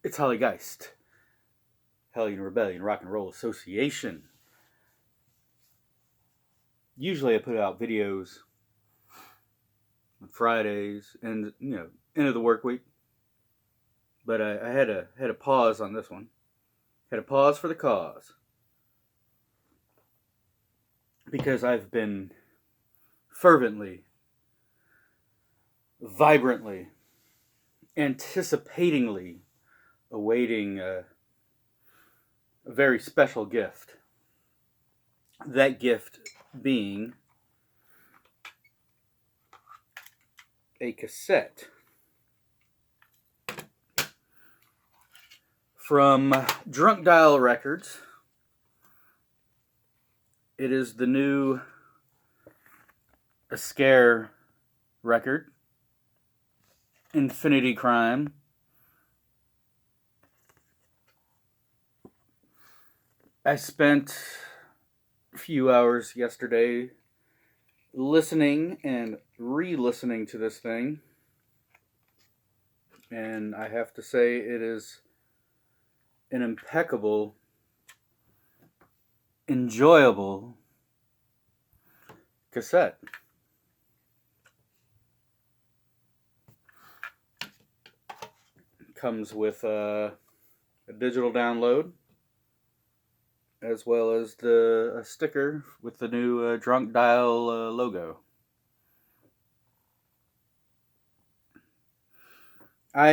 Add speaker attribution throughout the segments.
Speaker 1: It's Hollygeist, Hellion Rebellion Rock and Roll Association. Usually I put out videos on Fridays and end of the work week, but I had a pause on this one. Had a pause for the cause because I've been fervently, vibrantly, anticipatingly awaiting a very special gift. That gift being a cassette from Drunk Dial Records. It is the new Escare record, Infinity Crime. I spent a few hours yesterday listening and re-listening to this thing, and I have to say it is an impeccable, enjoyable cassette. Comes with a digital download, as well as a sticker with the new Drunk Dial logo. I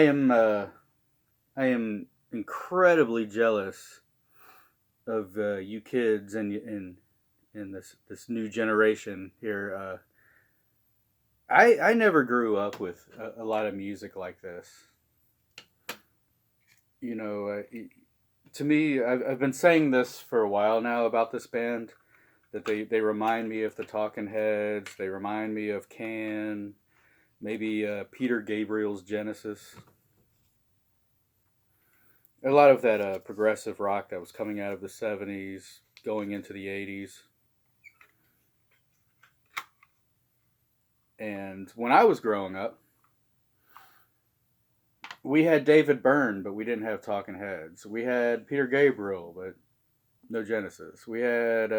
Speaker 1: am incredibly jealous of you kids and in this new generation here. I never grew up with a lot of music like this. To me, I've been saying this for a while now about this band, that they remind me of the Talking Heads. They remind me of Can, maybe Peter Gabriel's Genesis. A lot of that progressive rock that was coming out of the 70s, going into the 80s. And when I was growing up, we had David Byrne, but we didn't have Talking Heads. We had Peter Gabriel, but no Genesis. We had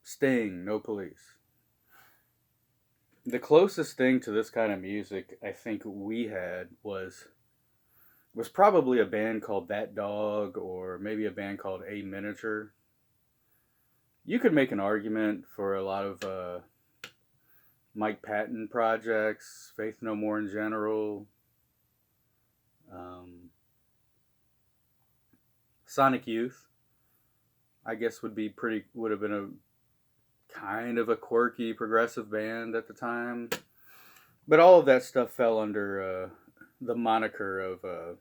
Speaker 1: Sting, no Police. The closest thing to this kind of music I think we had was probably a band called That Dog, or maybe a band called A Miniature. You could make an argument for a lot of Mike Patton projects, Faith No More in general. Sonic Youth, I guess would have been a kind of a quirky progressive band at the time, but all of that stuff fell under the moniker of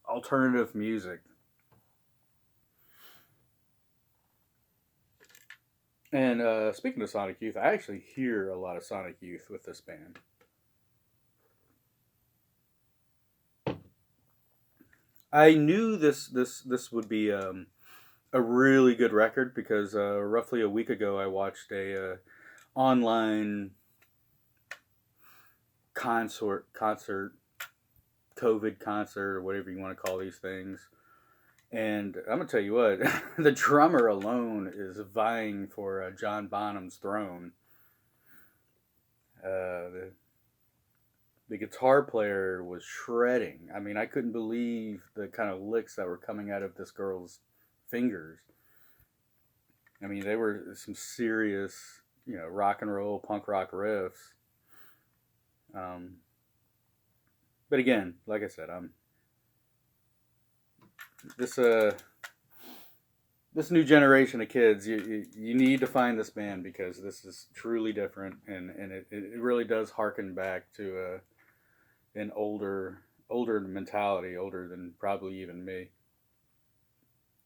Speaker 1: alternative music. And speaking of Sonic Youth, I actually hear a lot of Sonic Youth with this band. I knew this would be a really good record because roughly a week ago I watched a online concert, COVID concert, or whatever you want to call these things. And I'm going to tell you what, the drummer alone is vying for John Bonham's throne. The guitar player was shredding. I mean, I couldn't believe the kind of licks that were coming out of this girl's fingers. I mean, they were some serious, rock and roll, punk rock riffs. But again, like I said, this new generation of kids, you need to find this band because this is truly different, and it really does harken back to an older mentality, older than probably even me.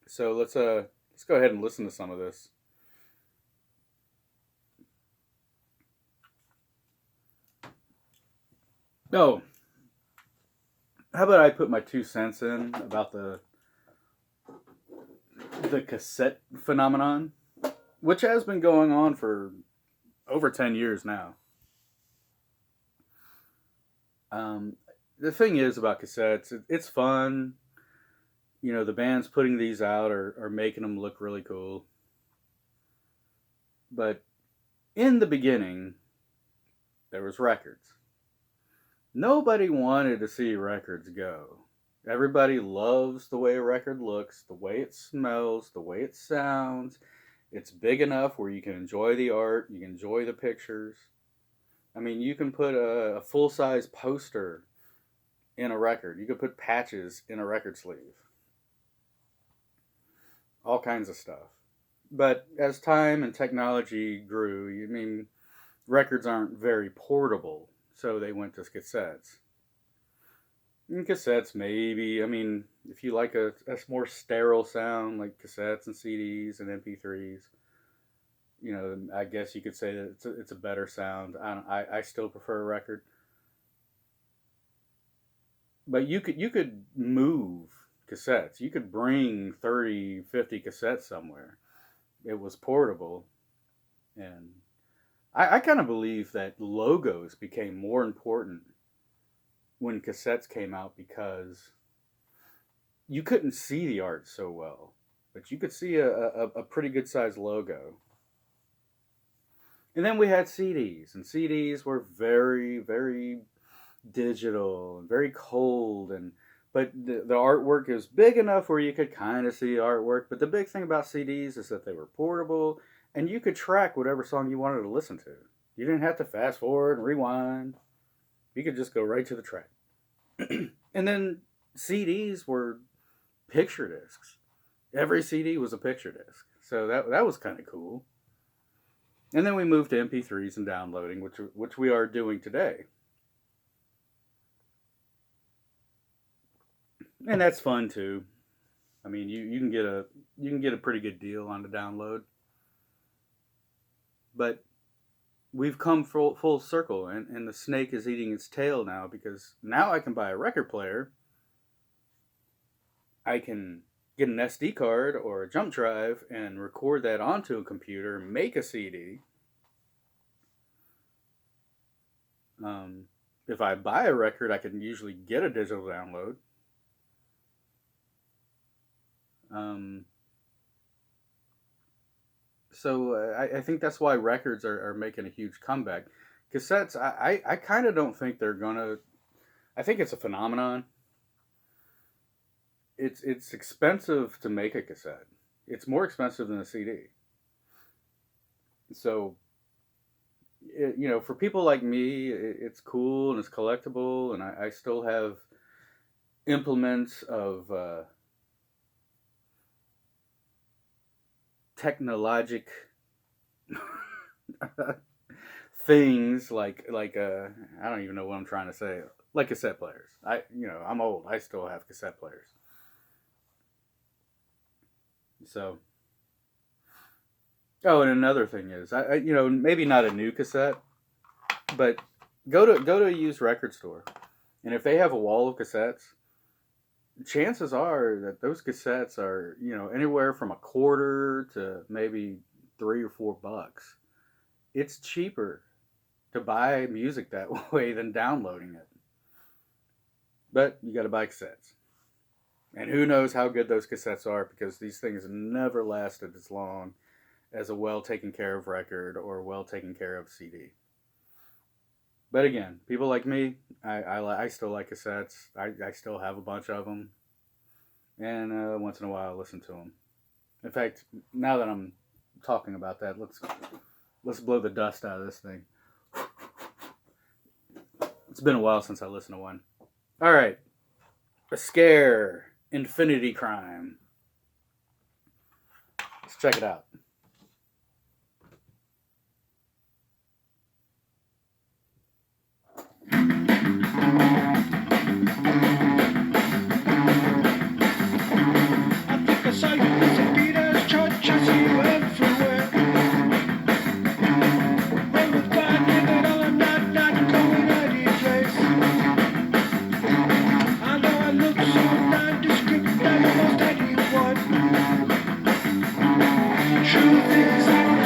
Speaker 1: So let's go ahead and listen to some of this. Oh, how about I put my 2 cents in about the cassette phenomenon? which has been going on for over 10 years now. Um, the thing is about cassettes, it's fun. You know, the bands putting these out are making them look really cool. But in the beginning, there was records. Nobody wanted to see records go. Everybody loves the way a record looks, the way it smells, the way it sounds. It's big enough where you can enjoy the art, you can enjoy the pictures. I mean, you can put a full size poster in a record, you could put patches in a record sleeve, all kinds of stuff. But as time and technology grew, I mean, records aren't very portable, so they went to cassettes. And cassettes, maybe. I mean, if you like a more sterile sound, like cassettes and CDs and MP3s, you know, I guess you could say that it's a better sound. I still prefer a record, but you could move cassettes. You could bring 30, 50 cassettes somewhere. It was portable, and I kind of believe that logos became more important when cassettes came out because you couldn't see the art so well, but you could see a pretty good sized logo. And then we had CDs, and CDs were very, very digital and very cold, and but the artwork is big enough where you could kind of see artwork. But the big thing about CDs is that they were portable, and you could track whatever song you wanted to listen to. You didn't have to fast forward and rewind. You could just go right to the track. And then CDs were picture discs. Every CD was a picture disc, so that was kind of cool. And then we moved to MP3s and downloading, which we are doing today. And that's fun too. I mean, you can get a pretty good deal on the download. But we've come full circle, and the snake is eating its tail now because now I can buy a record player. I can get an SD card or a jump drive and record that onto a computer, make a CD. If I buy a record, I can usually get a digital download. Um, I think that's why records are making a huge comeback. Cassettes, I kind of don't think they're gonna. I think it's a phenomenon. It's expensive to make a cassette. It's more expensive than a CD. So, you know, for people like me, it's cool and it's collectible, and I still have implements of technologic things like I don't even know what I'm trying to say. Like cassette players. I'm old. I still have cassette players. So, oh, and another thing is, maybe not a new cassette, but go to a used record store, and if they have a wall of cassettes, chances are that those cassettes are, anywhere from a quarter to maybe $3 or $4. It's cheaper to buy music that way than downloading it. But you got to buy cassettes. And who knows how good those cassettes are, because these things never lasted as long as a well taken care of record or a well taken care of CD. But again, people like me, I still like cassettes. I still have a bunch of them. And once in a while I listen to them. In fact, now that I'm talking about that, let's blow the dust out of this thing. It's been a while since I listened to one. All right. Escare, Infinity Crime. Let's check it out.
Speaker 2: Truth is,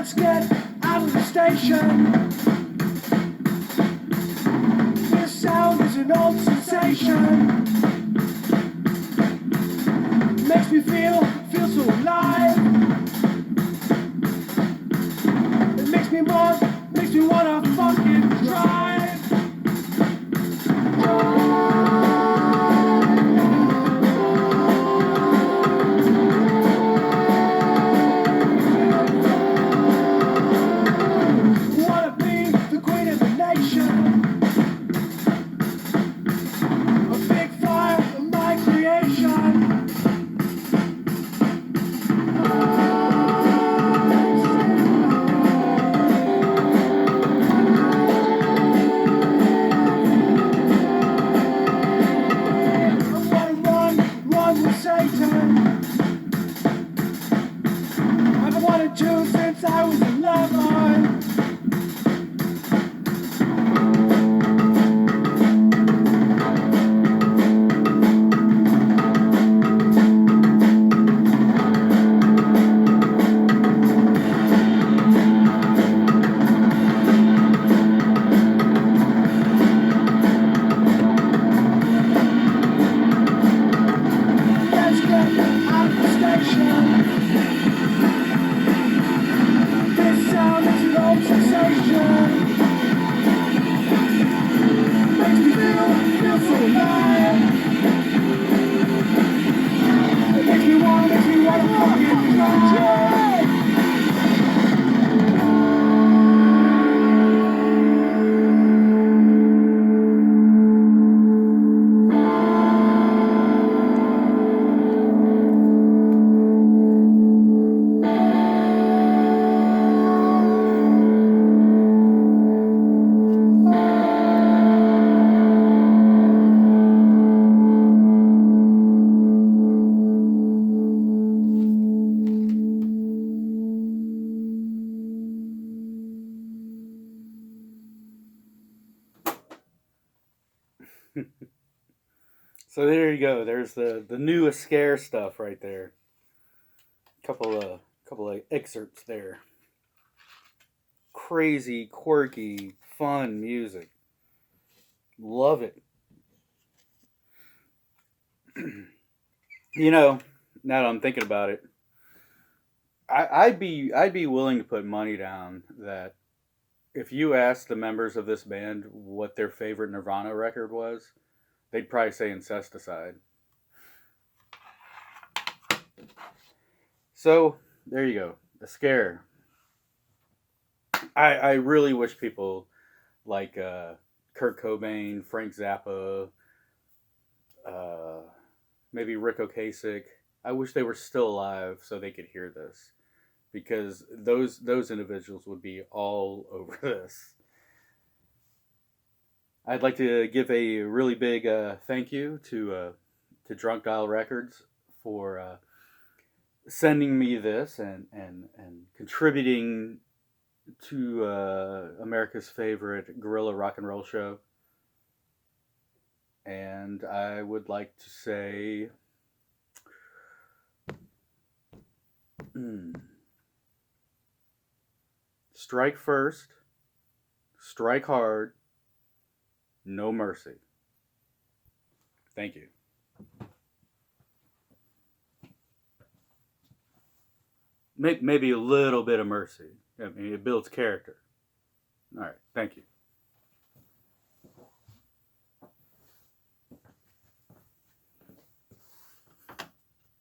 Speaker 2: Let's get out of the station. This sound is an old sensation. Makes me feel so alive. It makes me wanna fucking drive. Wanna be the queen of the nation. A big fire of my creation. Satan. I've wanted to since I was 11. This sound is an old sensation. Makes me feel so alive. It makes me wanna fucking drive.
Speaker 1: So there you go. There's the new Escare stuff right there. Couple of excerpts there. Crazy, quirky, fun music. Love it. You know, now that I'm thinking about it, I'd be willing to put money down that if you asked the members of this band what their favorite Nirvana record was, they'd probably say Incesticide. So there you go, a scare. I really wish people like Kurt Cobain, Frank Zappa, uh, maybe Rick Ocasek. I wish they were still alive so they could hear this, because those individuals would be all over this. I'd like to give a really big thank you to Drunk Dial Records for sending me this and contributing to America's favorite guerrilla rock and roll show. And I would like to say, strike first, strike hard, no mercy. Thank you. Maybe a little bit of mercy. I mean, it builds character. All right. Thank you.